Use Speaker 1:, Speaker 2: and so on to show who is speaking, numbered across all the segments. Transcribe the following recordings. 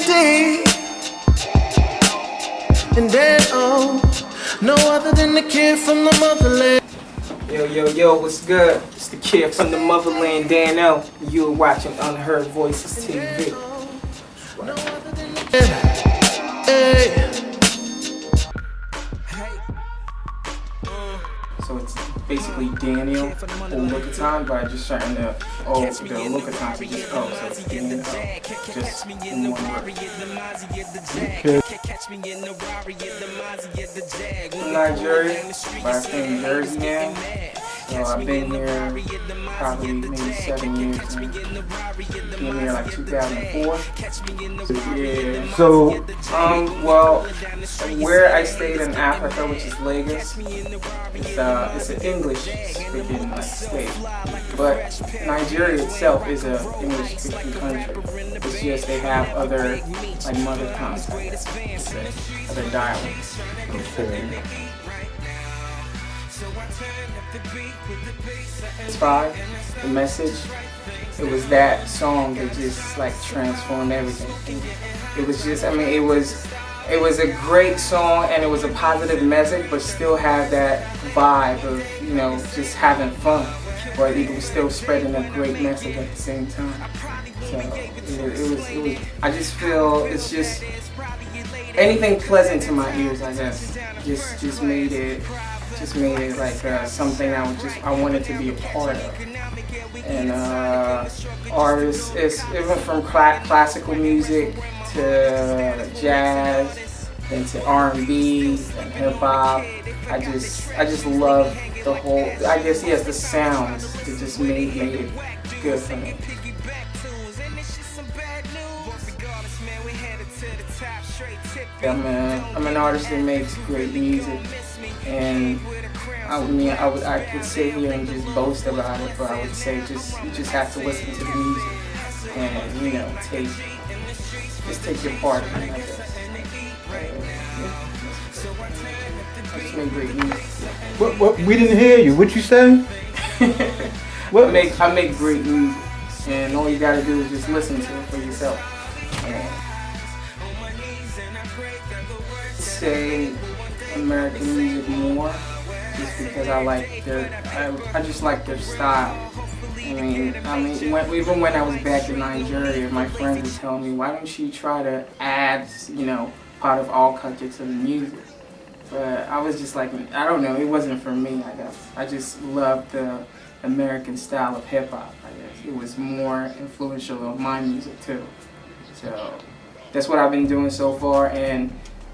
Speaker 1: D and DanO, no other than the kid from the motherland.
Speaker 2: Yo, what's good? It's the kid from the motherland, DanO. You're watching Unheard Voices TV.
Speaker 1: Hey.
Speaker 2: So it's basically DanO or Look-a-Ton, but I just starting to the Look-a-Ton to just so it's DanO, just in one word.
Speaker 1: Okay.
Speaker 2: I'm Nigeria, but I stay in Jersey now. So I've been here probably maybe 7 years now. Been here like 2004. Yeah.
Speaker 1: So,
Speaker 2: Well, where I stayed in Africa, which is Lagos, it's an English-speaking state. But Nigeria itself is an English-speaking country. It's just they have other mother tongues, other dialects.
Speaker 1: okay.
Speaker 2: It's five, the message. It was that song that just transformed everything. It was just, it was a great song and it was a positive message, but still have that vibe of just having fun, but it was still spreading a great message at the same time. So it was. I just feel it's just anything pleasant to my ears. I guess just made it. Just made it something I wanted to be a part of. And artists, it went from classical music to jazz, then to R&B and hip hop. I just love the whole. I guess the sounds. It just made it good for me. I'm an artist that makes great music, and I could sit here and just boast about it, but I would say you just have to listen to the music and take your part in it, I guess. I just make great music.
Speaker 1: What? We didn't hear you. What you say?
Speaker 2: I make great music, and all you gotta do is just listen to it for yourself. Say American music more, just because I just like their style. Even when I was back in Nigeria, my friends would tell me, why don't you try to add, part of all culture to the music? But I was just like, I don't know, it wasn't for me, I guess. I just loved the American style of hip hop, I guess. It was more influential on my music too. So that's what I've been doing so far.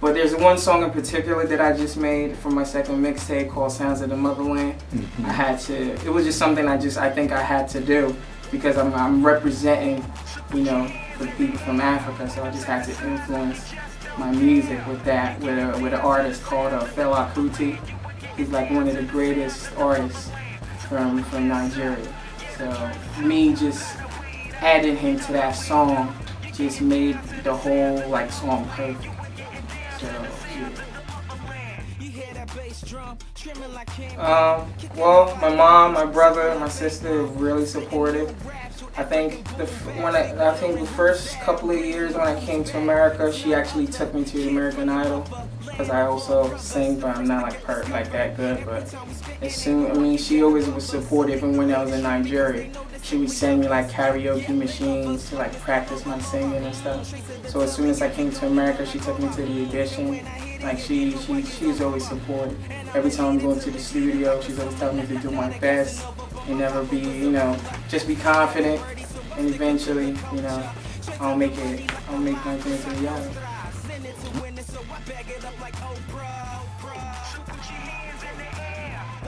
Speaker 2: But there's one song in particular that I just made for my second mixtape called Sounds of the Motherland.
Speaker 1: Mm-hmm.
Speaker 2: It was just something I think I had to do, because I'm representing, the people from Africa, so I just had to influence my music with that, with an artist called Fela Kuti. He's one of the greatest artists from Nigeria. So me just adding him to that song just made the whole song perfect. So, well, my mom, my brother, my sister are really supportive. I think the first couple of years when I came to America, she actually took me to American Idol, because I also sing, but I'm not like that good. But she always was supportive. Even when I was in Nigeria, she would send me karaoke machines to practice my singing and stuff. So as soon as I came to America, she took me to the audition. She's always supportive. Every time I'm going to the studio, she's always telling me to do my best and never be, just be confident. And eventually, I'll make my thing to the yard.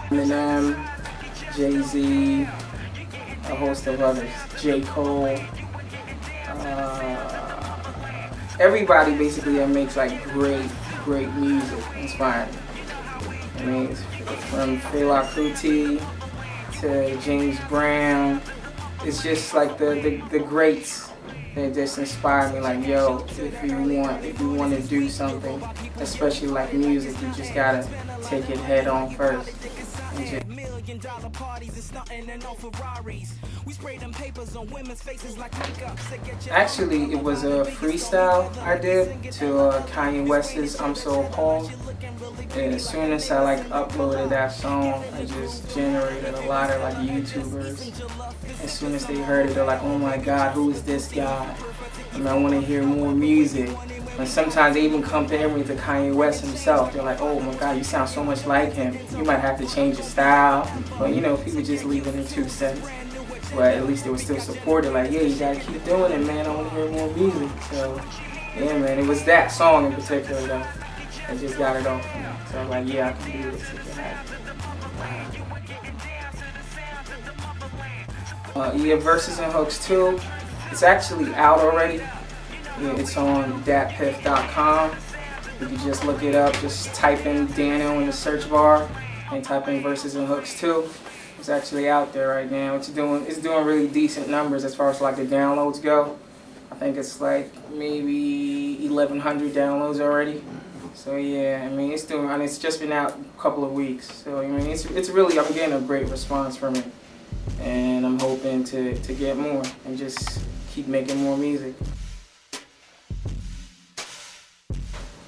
Speaker 2: Eminem, Jay-Z, a host of others, J. Cole, everybody basically that makes great music, inspiring. From Fela Kuti to James Brown, it's just the greats that just inspire me. Yo, if you want to do something, especially music, you just gotta take it head on first. And just
Speaker 1: $1 parties and stunting and no Ferraris. We spray them papers on women's faces like makeup.
Speaker 2: Actually, it was a freestyle I did to Kanye West's I'm So Appalled. And as soon as I like uploaded that song, I just generated a lot of like YouTubers. As soon as they heard it, they're like, oh my God, who is this guy? And I want to hear more music. And sometimes they even compare me to Kanye West himself. They're like, oh my God, you sound so much like him. You might have to change your style. But you know, people just leave it in 2 cents. But at least they were still supported. Like, yeah, you gotta keep doing it, man. I want to hear more music. So, yeah, man, it was that song in particular, though. I just got it off. So I'm like, yeah, I can do this. It can happen. Yeah, Verses and Hooks 2. It's actually out already. Yeah, it's on datpiff.com. You can just look it up. Just type in DanO in the search bar and type in Verses and Hooks 2. It's actually out there right now. It's doing really decent numbers as far as like the downloads go. I think it's like maybe 1,100 downloads already. So yeah, I mean it's just been out a couple of weeks. So I mean it's really, I'm getting a great response from it, and I'm hoping to get more and just keep making more music.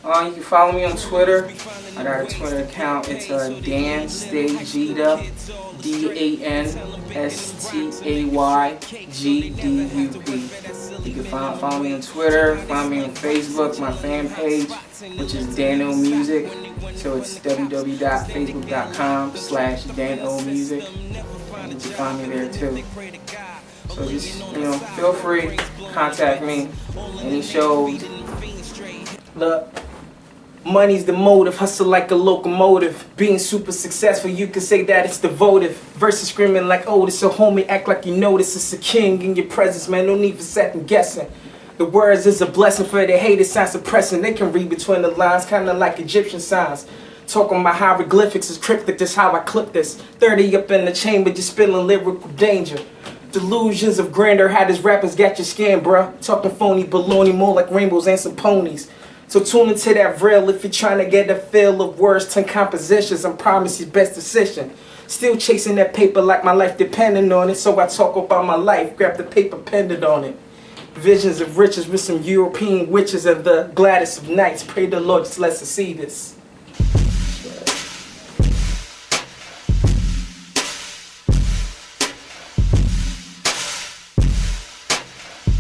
Speaker 2: You can follow me on Twitter. I got a Twitter account. It's DanStayG'dUp, DanStayGDUP. You can follow me on Twitter. Follow me on Facebook. My fan page, which is DanO Music. So it's www.facebook.com/DanO Music. And you can find me there too. So just feel free, contact me. Any shows. Look. Money's the motive, hustle like a locomotive. Being super successful, you can say that it's devotive. Versus screaming like, oh, this a homie, act like you know this is a king in your presence, man, no need for second guessing. The words is a blessing for the haters, sign suppressing. They can read between the lines, kinda like Egyptian signs. Talking about hieroglyphics is cryptic, this how I clip this. 30 up in the chamber, just spilling lyrical danger. Delusions of grandeur, how these rappers got your skin, bruh. Talking phony baloney, more like rainbows and some ponies. So tune into that real if you're trying to get a feel of words, ton compositions, and promise your best decision. Still chasing that paper like my life depending on it, so I talk about my life, grab the paper pendant on it. Visions of riches with some European witches and the gladdest of nights. Pray the Lord just lets us see this.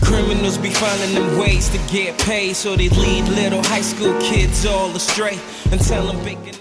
Speaker 1: Criminals be finding them ways to get paid, so they lead little high school kids all astray and tell them bacon.